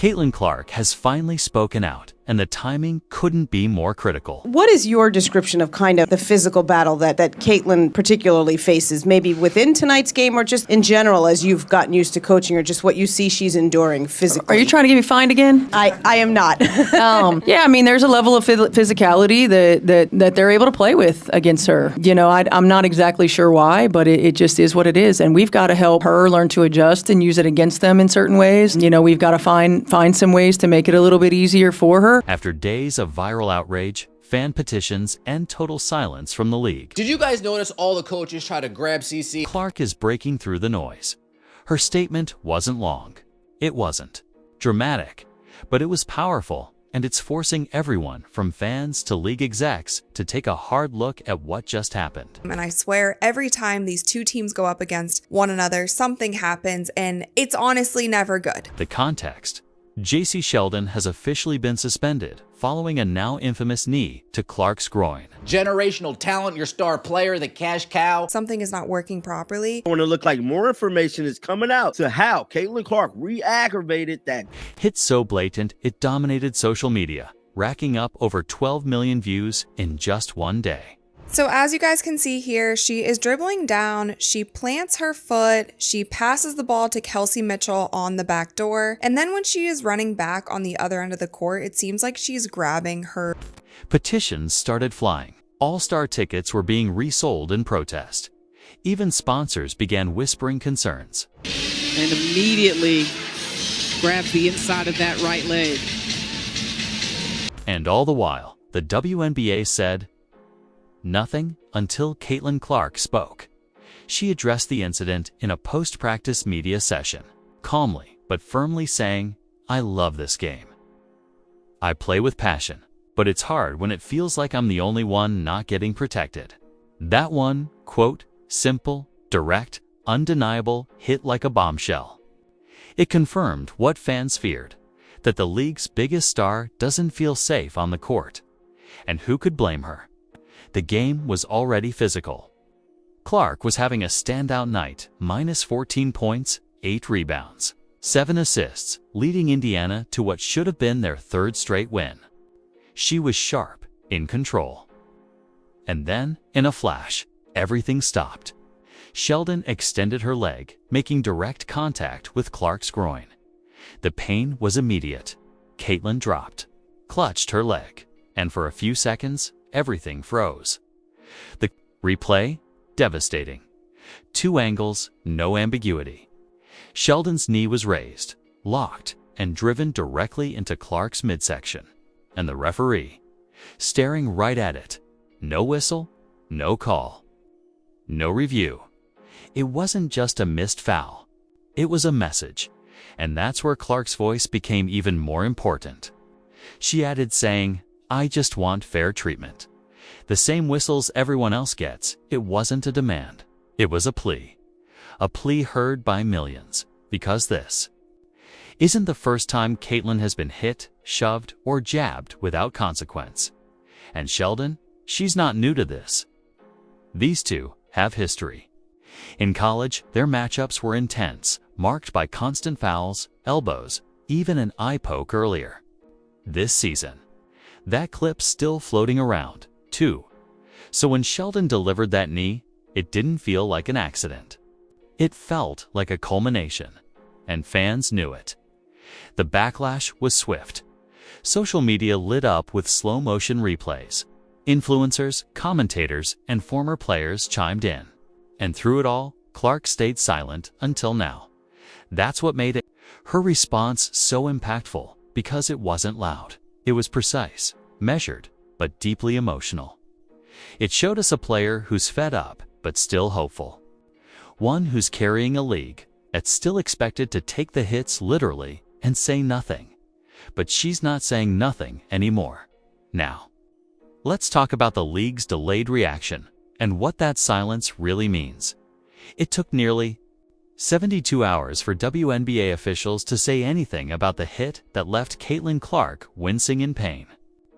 Caitlin Clark has finally spoken out, and the timing couldn't be more critical. What is your description of kind of the physical battle that Caitlin particularly faces, maybe within tonight's game or just in general as you've gotten used to coaching her, just what you see she's enduring physically? Are you trying to get me fined again? I am not. Yeah, I mean, there's a level of physicality that they're able to play with against her. You know, I'm not exactly sure why, but it just is what it is. And we've got to help her learn to adjust and use it against them in certain ways. You know, we've got to find some ways to make it a little bit easier for her. After days of viral outrage, fan petitions, and total silence from the league, did you guys notice all the coaches try to grab CC? Clark is breaking through the noise. Her statement wasn't long. It wasn't dramatic, but it was powerful, and it's forcing everyone from fans to league execs to take a hard look at what just happened. And I swear every time these two teams go up against one another, something happens, and it's honestly never good. The context: Jacy Sheldon has officially been suspended following a now infamous knee to Clark's groin. Generational talent, your star player, the cash cow. Something is not working properly. I want to look like more information is coming out to how Caitlin Clark re-aggravated that. Hit so blatant, it dominated social media, racking up over 12 million views in just one day. So as you guys can see here, she is dribbling down, she plants her foot, she passes the ball to Kelsey Mitchell on the back door, and then when she is running back on the other end of the court, it seems like she's grabbing her. Petitions started flying. All-star tickets were being resold in protest. Even sponsors began whispering concerns. And immediately grabbed the inside of that right leg. And all the while, the WNBA said nothing until Caitlin Clark spoke. She addressed the incident in a post-practice media session, calmly but firmly saying, "I love this game. I play with passion, but it's hard when it feels like I'm the only one not getting protected." That one, quote, simple, direct, undeniable, hit like a bombshell. It confirmed what fans feared, that the league's biggest star doesn't feel safe on the court. And who could blame her? The game was already physical. Clark was having a standout night, minus 14 points, 8 rebounds, 7 assists, leading Indiana to what should have been their third straight win. She was sharp, in control. And then, in a flash, everything stopped. Sheldon extended her leg, making direct contact with Clark's groin. The pain was immediate. Caitlin dropped, clutched her leg, and for a few seconds, everything froze. The replay? Devastating. 2 angles, no ambiguity. Sheldon's knee was raised, locked, and driven directly into Clark's midsection. And the referee, staring right at it. No whistle, no call, no review. It wasn't just a missed foul. It was a message. And that's where Clark's voice became even more important. She added, saying, "I just want fair treatment. The same whistles everyone else gets." It wasn't a demand. It was a plea. A plea heard by millions. Because this isn't the first time Caitlin has been hit, shoved, or jabbed without consequence. And Sheldon, she's not new to this. These two have history. In college, their matchups were intense, marked by constant fouls, elbows, even an eye poke earlier this season. That clip's still floating around, too. So when Sheldon delivered that knee, it didn't feel like an accident. It felt like a culmination, and fans knew it. The backlash was swift. Social media lit up with slow-motion replays. Influencers, commentators, and former players chimed in. And through it all, Clark stayed silent until now. That's what made her response so impactful, because it wasn't loud. It was precise, measured, but deeply emotional. It showed us a player who's fed up, but still hopeful. One who's carrying a league that's still expected to take the hits literally and say nothing. But she's not saying nothing anymore. Now, let's talk about the league's delayed reaction and what that silence really means. It took nearly 72 hours for WNBA officials to say anything about the hit that left Caitlin Clark wincing in pain,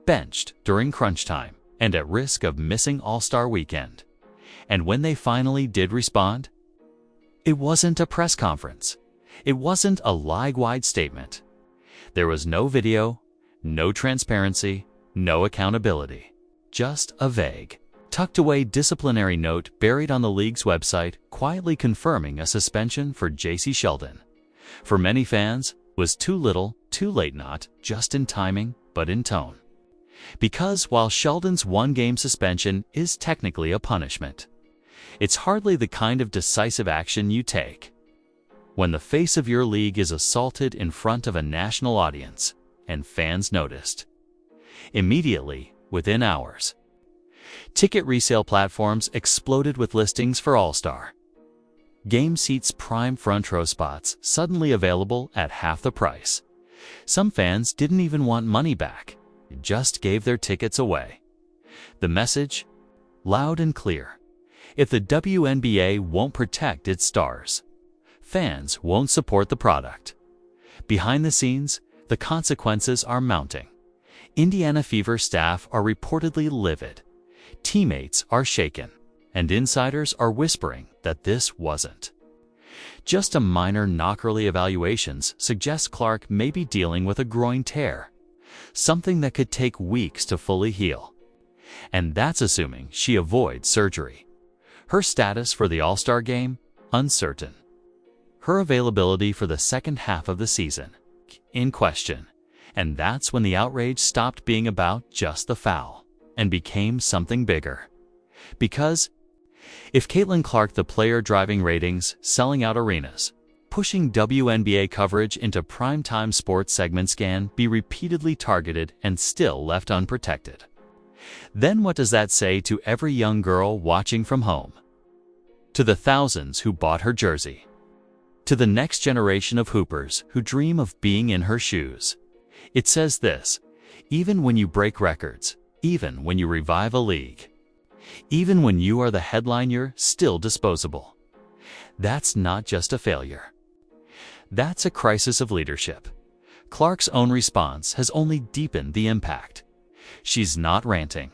benched during crunch time, and at risk of missing All-Star Weekend. And when they finally did respond, it wasn't a press conference. It wasn't a league-wide statement. There was no video, no transparency, no accountability. Just a vague, tucked away disciplinary note buried on the league's website, quietly confirming a suspension for Jacy Sheldon. For many fans, was too little, too late, not just in timing, but in tone. Because while Sheldon's one-game suspension is technically a punishment, it's hardly the kind of decisive action you take when the face of your league is assaulted in front of a national audience and fans noticed. Immediately, within hours, ticket resale platforms exploded with listings for All-Star Game seats, prime front row spots suddenly available at half the price. Some fans didn't even want money back, just gave their tickets away. The message? Loud and clear. If the WNBA won't protect its stars, fans won't support the product. Behind the scenes, the consequences are mounting. Indiana Fever staff are reportedly livid. Teammates are shaken, and insiders are whispering that this wasn't just a minor knock. Early evaluations suggest Clark may be dealing with a groin tear, something that could take weeks to fully heal. And that's assuming she avoids surgery. Her status for the All-Star Game? Uncertain. Her availability for the second half of the season? In question. And that's when the outrage stopped being about just the foul and became something bigger. Because if Caitlin Clark, the player driving ratings, selling out arenas, pushing WNBA coverage into primetime sports segments, can be repeatedly targeted and still left unprotected, then what does that say to every young girl watching from home? To the thousands who bought her jersey? To the next generation of hoopers who dream of being in her shoes? It says this: even when you break records, even when you revive a league, even when you are the headline, you're still disposable. That's not just a failure. That's a crisis of leadership. Clark's own response has only deepened the impact. She's not ranting.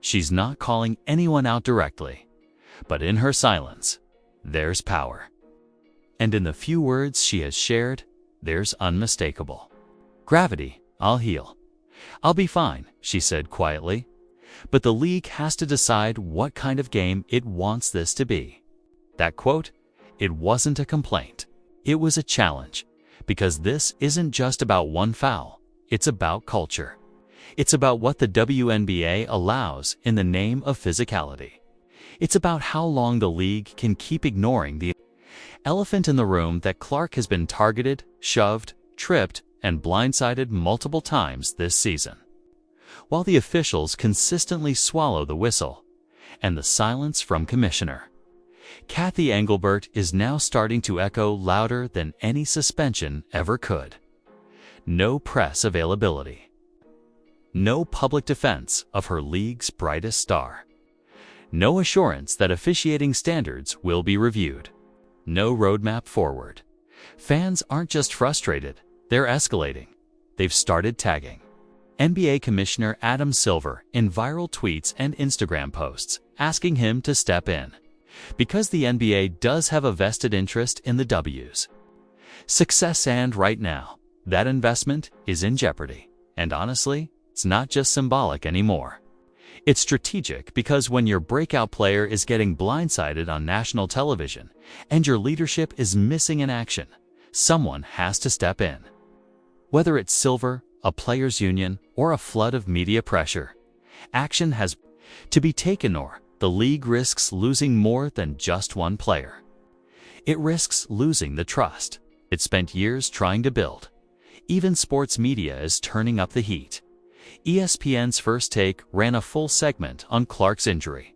She's not calling anyone out directly. But in her silence, there's power. And in the few words she has shared, there's unmistakable gravity. I'll heal. I'll be fine, she said quietly. But the league has to decide what kind of game it wants this to be. That quote, it wasn't a complaint. It was a challenge. Because this isn't just about one foul. It's about culture. It's about what the WNBA allows in the name of physicality. It's about how long the league can keep ignoring the elephant in the room that Clark has been targeted, shoved, tripped, and blindsided multiple times this season. While the officials consistently swallow the whistle and the silence from Commissioner Kathy Engelbert is now starting to echo louder than any suspension ever could. No press availability. No public defense of her league's brightest star. No assurance that officiating standards will be reviewed. No roadmap forward. Fans aren't just frustrated, they're escalating. They've started tagging NBA Commissioner Adam Silver in viral tweets and Instagram posts, asking him to step in. Because the NBA does have a vested interest in the W's success, and right now, that investment is in jeopardy. And honestly, it's not just symbolic anymore. It's strategic, because when your breakout player is getting blindsided on national television and your leadership is missing in action, someone has to step in. Whether it's Silver, a players' union, or a flood of media pressure, action has to be taken, or the league risks losing more than just one player. It risks losing the trust it spent years trying to build. Even sports media is turning up the heat. ESPN's First Take ran a full segment on Clark's injury.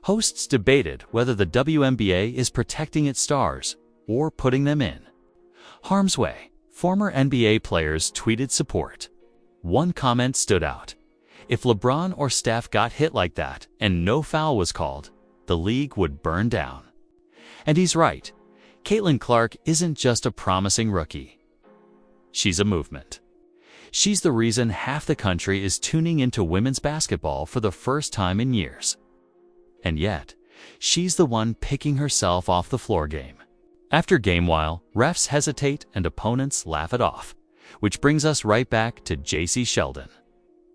Hosts debated whether the WNBA is protecting its stars or putting them in harm's way. Former NBA players tweeted support. One comment stood out: if LeBron or Steph got hit like that and no foul was called, the league would burn down. And he's right. Caitlin Clark isn't just a promising rookie. She's a movement. She's the reason half the country is tuning into women's basketball for the first time in years. And yet, she's the one picking herself off the floor game after game, while refs hesitate and opponents laugh it off. Which brings us right back to Jacy Sheldon.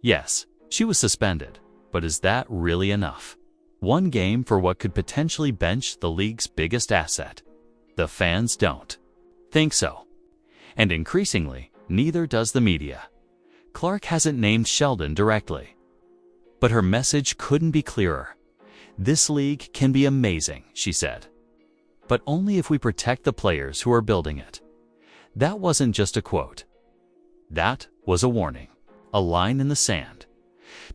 Yes, she was suspended, but is that really enough? One game for what could potentially bench the league's biggest asset. The fans don't think so. And increasingly, neither does the media. Clark hasn't named Sheldon directly, but her message couldn't be clearer. This league can be amazing, she said, but only if we protect the players who are building it. That wasn't just a quote. That was a warning, a line in the sand.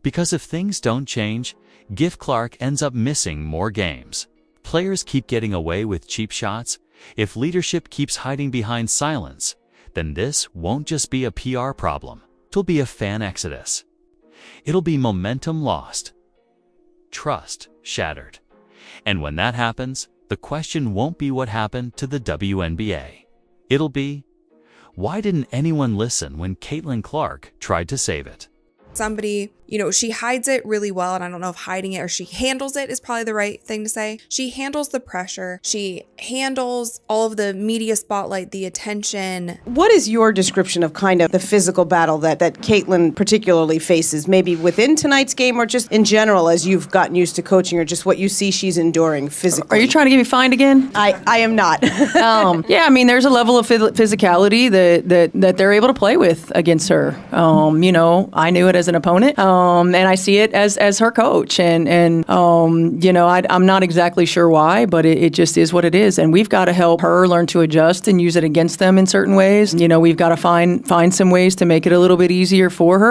Because if things don't change, Giff Clark ends up missing more games. Players keep getting away with cheap shots. If leadership keeps hiding behind silence, then this won't just be a PR problem. It'll be a fan exodus. It'll be momentum lost, trust shattered. And when that happens, the question won't be what happened to the WNBA. It'll be, why didn't anyone listen when Caitlin Clark tried to save it? Somebody, she hides it really well, and I don't know if hiding it or she handles it is probably the right thing to say. She handles the pressure. She handles all of the media spotlight, the attention. What is your description of kind of the physical battle that Caitlin particularly faces, maybe within tonight's game or just in general as you've gotten used to coaching her, just what you see she's enduring physically? Are you trying to get me fined again? I am not. Yeah, I mean, there's a level of physicality that they're able to play with against her. I knew it as an opponent, and I see it as her coach. And I'm not exactly sure why, but it just is what it is. And we've got to help her learn to adjust and use it against them in certain ways. We've got to find some ways to make it a little bit easier for her.